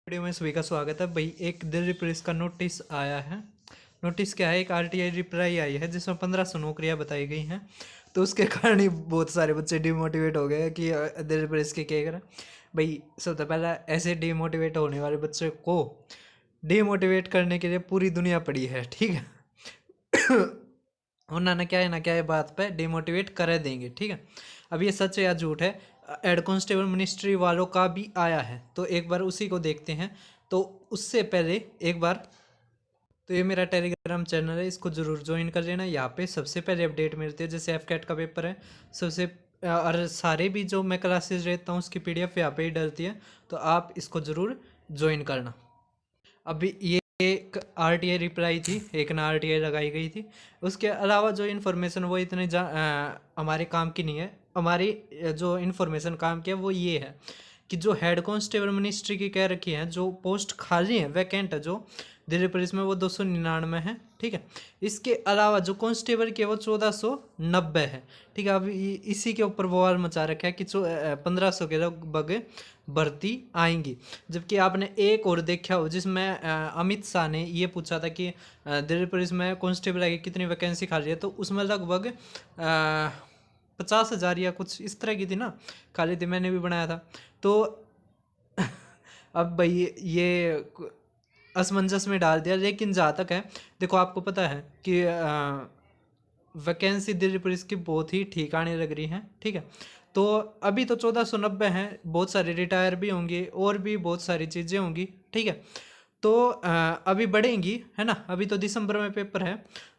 Video में सभी का स्वागत है भाई। एक दिल्ली पुलिस का नोटिस आया है। नोटिस क्या है, एक आरटीआई रिप्लाई आई है जिसमें 1500 नौकरियां बताई गई हैं। तो उसके कारण ही बहुत सारे बच्चे डिमोटिवेट हो गए कि दिल्ली पुलिस के क्या करें भाई। सबसे पहला, ऐसे डिमोटिवेट होने वाले बच्चे को डिमोटिवेट करने के लिए पूरी दुनिया पड़ी है, ठीक है। उन्होंने क्या है ना क्या है बात पे डिमोटिवेट कर देंगे, ठीक है। अब ये सच है या झूठ है, हेड कांस्टेबल मिनिस्ट्री वालों का भी आया है, तो एक बार उसी को देखते हैं। तो उससे पहले एक बार, तो ये मेरा टेलीग्राम चैनल है, इसको जरूर ज्वाइन कर लेना। यहाँ पे सबसे पहले अपडेट मिलती है, जैसे एफकेट का पेपर है सबसे, और सारे भी जो मैं क्लासेस रहता हूँ उसकी पीडीएफ यहाँ पे ही डलती है, तो आप इसको ज़रूर ज्वाइन करना। अभी ये एक आरटीआई रिप्लाई थी, एक ना आरटीआई लगाई गई थी। उसके अलावा जो इन्फॉर्मेशन वो इतने हमारे काम की नहीं है। हमारी जो इन्फॉर्मेशन काम की है वो ये है कि जो हेड कांस्टेबल मिनिस्ट्री की कह रखी है, जो पोस्ट खाली है वैकेंट है जो दिल्ली पुलिस में, वो 299 है, ठीक है। इसके अलावा जो कांस्टेबल की है वो 1490 है, ठीक है। अब इसी के ऊपर बवाल मचा रखा है कि 1500 के लगभग भर्ती आएंगी। जबकि आपने एक और देखा हो जिसमें अमित शाह ने ये पूछा था कि दिल्ली पुलिस में कांस्टेबल आगे कितनी वैकेंसी खाली है, तो उसमें लगभग 50,000 या कुछ इस तरह की थी ना, खाली थी। मैंने भी बनाया था। तो अब भाई ये असमंजस में डाल दिया। लेकिन जहाँ तक है, देखो आपको पता है कि वैकेंसी दिल्ली पुलिस की बहुत ही ठीक आने लग रही हैं, ठीक है। तो अभी तो 1490 हैं, बहुत सारे रिटायर भी होंगे और भी बहुत सारी चीज़ें होंगी, ठीक है। तो अभी बढ़ेंगी, है ना। अभी तो दिसंबर में पेपर है।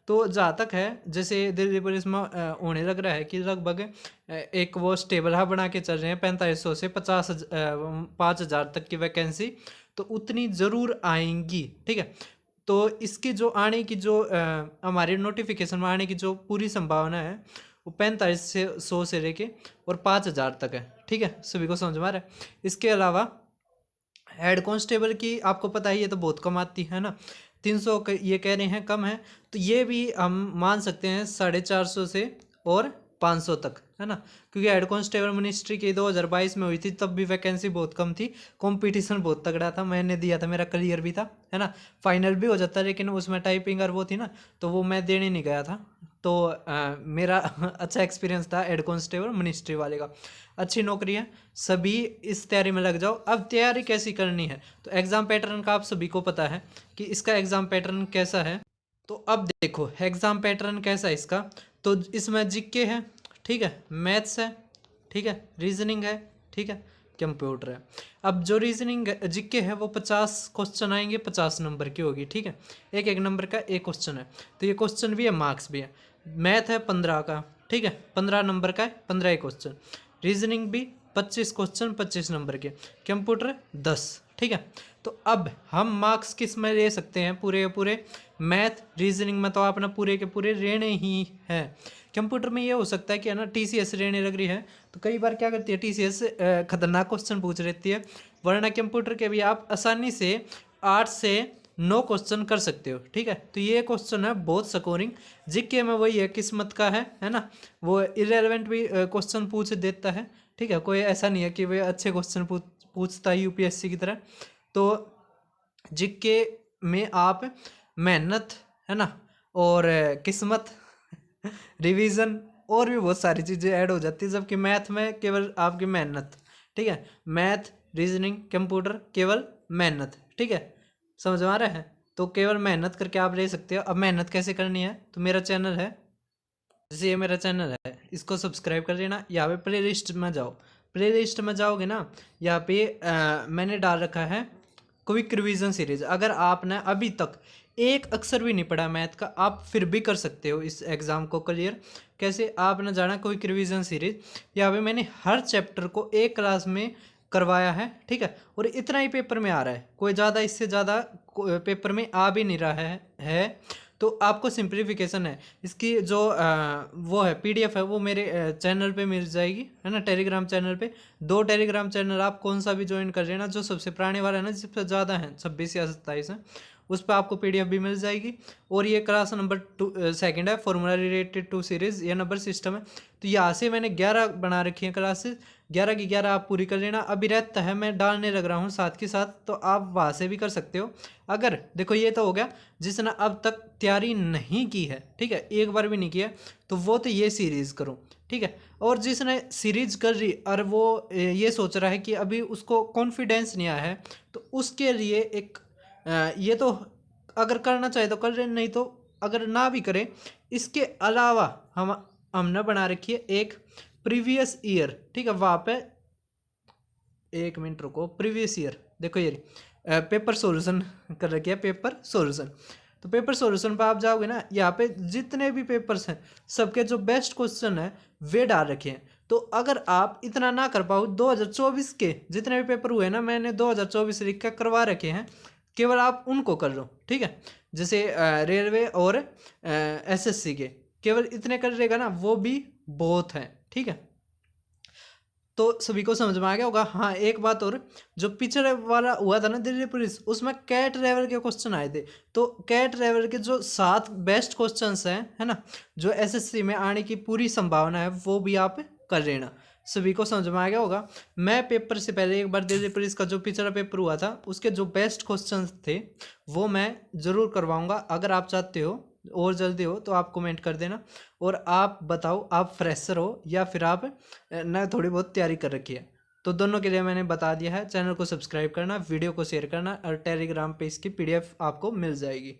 तो जहाँ तक है, जैसे दिल्ली पुलिस में होने लग रहा है कि लगभग एक वो स्टेबल हाँ बना के चल रहे हैं 4500 से 5000 तक की वैकेंसी, तो उतनी ज़रूर आएंगी, ठीक है। तो इसकी जो आने की जो हमारे नोटिफिकेशन में आने की जो पूरी संभावना है वो 4500 से लेके और 5000 तक है, ठीक है। सभी को समझ में आ रहा है। इसके अलावा हेड कांस्टेबल की आपको पता ही है, तो बहुत कम आती है ना, 300 ये कह रहे हैं कम है। तो ये भी हम मान सकते हैं 450 से और 500 तक, है ना। क्योंकि हेड कांस्टेबल मिनिस्ट्री की 2022 में हुई थी, तब भी वैकेंसी बहुत कम थी, कंपटीशन बहुत तगड़ा था। मैंने दिया था, मेरा क्लियर भी था, है ना। फाइनल भी हो जाता, लेकिन उसमें टाइपिंग और वो थी ना, तो वो मैं देने नहीं गया था। तो मेरा अच्छा एक्सपीरियंस था हेड कांस्टेबल मिनिस्ट्री वाले का। अच्छी नौकरी है, सभी इस तैयारी में लग जाओ। अब तैयारी कैसी करनी है, तो एग्ज़ाम पैटर्न का आप सभी को पता है कि इसका एग्ज़ाम पैटर्न कैसा है। तो अब देखो एग्ज़ाम पैटर्न कैसा है इसका। तो इसमें जीके है, ठीक है, मैथ्स है, ठीक है, रीजनिंग है, ठीक है, कंप्यूटर है। अब जो रीजनिंग जीके है वो 50 क्वेश्चन आएंगे, 50 नंबर की होगी, ठीक है। एक एक नंबर का एक क्वेश्चन है, तो ये क्वेश्चन भी है, मार्क्स भी है। मैथ है 15 का, ठीक है, 15 नंबर का है, 15 क्वेश्चन। रीजनिंग भी 25 क्वेश्चन, 25 नंबर के। कंप्यूटर 10, ठीक है। तो अब हम मार्क्स किस में ले सकते हैं, पूरे के पूरे मैथ रीजनिंग में तो अपना पूरे के पूरे रहने ही है। कंप्यूटर में ये हो सकता है कि है ना टीसीएस रहने लग रही है, तो कई बार क्या करती है टीसीएस खतरनाक क्वेश्चन पूछ लेती है, वरना कंप्यूटर के भी आप आसानी से 8 से 9 क्वेश्चन कर सकते हो, ठीक है। तो ये क्वेश्चन है बहुत स्कोरिंग। जीके में वही है, किस्मत का है ना, वो इरेलीवेंट भी क्वेश्चन पूछ देता है, ठीक है। कोई ऐसा नहीं है कि वह अच्छे क्वेश्चन पूछता है यूपीएससी की तरह। तो जीके में आप मेहनत, है ना, और किस्मत, रिवीजन और भी बहुत सारी चीज़ें ऐड हो जाती है। जबकि मैथ में केवल आपकी मेहनत, ठीक है, मैथ रीजनिंग कंप्यूटर केवल मेहनत, ठीक है, समझ में आ रहा है। तो केवल मेहनत करके आप ले सकते हो। अब मेहनत कैसे करनी है, तो मेरा चैनल है, जैसे ये मेरा चैनल है, इसको सब्सक्राइब कर लेना। यहाँ पे प्ले लिस्ट में जाओ, प्ले लिस्ट में जाओगे ना, यहाँ पे मैंने डाल रखा है क्विक रिवीजन सीरीज। अगर आपने अभी तक एक अक्षर भी नहीं पढ़ा मैथ का, आप फिर भी कर सकते हो इस एग्ज़ाम को क्लियर। कैसे, आपने जाना क्विक रिवीजन सीरीज, यहाँ पे मैंने हर चैप्टर को एक क्लास में करवाया है, ठीक है। और इतना ही पेपर में आ रहा है, कोई ज़्यादा इससे ज़्यादा पेपर में आ भी नहीं रहा है। तो आपको सिंप्लीफिकेशन है इसकी जो वो है पीडीएफ है, वो मेरे चैनल पे मिल जाएगी, है ना, टेलीग्राम चैनल पे। 2 टेलीग्राम चैनल आप कौन सा भी ज्वाइन कर लेना, जो सबसे पुराने वाला है ना, जिससे ज़्यादा है 26 या 27 है, उस पर आपको पीडीएफ भी मिल जाएगी। और ये क्लास नंबर सेकंड है, फॉर्मूला रिलेटेड टू सीरीज, ये नंबर सिस्टम है। तो यहाँ से मैंने 11 बना रखी है क्लासेस, 11 की 11 आप पूरी कर लेना। अभी रहता है मैं डालने लग रहा हूँ साथ के साथ, तो आप वहाँ से भी कर सकते हो। अगर देखो ये तो हो गया जिसने अब तक तैयारी नहीं की है, ठीक है, एक बार भी नहीं किया, तो वो तो ये सीरीज़ करो, ठीक है। और जिसने सीरीज कर ली और वो ये सोच रहा है कि अभी उसको कॉन्फिडेंस नहीं आया है, तो उसके लिए एक ये तो अगर करना चाहे तो कर ले, नहीं तो अगर ना भी करें, इसके अलावा हमने बना रखी है एक प्रीवियस ईयर, ठीक है। वहाँ पे 1 मिनट रुको, प्रीवियस ईयर देखो ये पेपर सॉल्यूशन कर रखी है, पेपर सॉल्यूशन। तो पेपर सॉल्यूशन पर आप जाओगे ना, यहाँ पे जितने भी पेपर्स हैं सबके जो बेस्ट क्वेश्चन है वे डाल रखे हैं। तो अगर आप इतना ना कर पाओ, 2024 के जितने भी पेपर हुए ना, मैंने 2024 लिख कर करवा रखे हैं, केवल आप उनको कर लो, ठीक है। जैसे रेलवे और एसएससी के केवल इतने कर लेगा ना, वो भी बहुत हैं, ठीक है। तो सभी को समझ में आ गया होगा। हाँ, एक बात और, जो पिछले वाला हुआ था ना दिल्ली पुलिस, उसमें कैट लेवल के क्वेश्चन आए थे। तो कैट लेवल के जो 7 बेस्ट क्वेश्चंस हैं, है ना, जो एसएससी में आने की पूरी संभावना है, वो भी आप कर लेना। सभी को समझ में आ गया होगा। मैं पेपर से पहले एक बार दिल्ली पुलिस का जो पिछला पेपर हुआ था, उसके जो बेस्ट क्वेश्चंस थे वो मैं ज़रूर करवाऊँगा। अगर आप चाहते हो और जल्दी हो तो आप कमेंट कर देना। और आप बताओ, आप फ्रेशर हो या फिर आप न थोड़ी बहुत तैयारी कर रखी है, तो दोनों के लिए मैंने बता दिया है। चैनल को सब्सक्राइब करना, वीडियो को शेयर करना, और टेलीग्राम पे इसकी पीडीएफ आपको मिल जाएगी।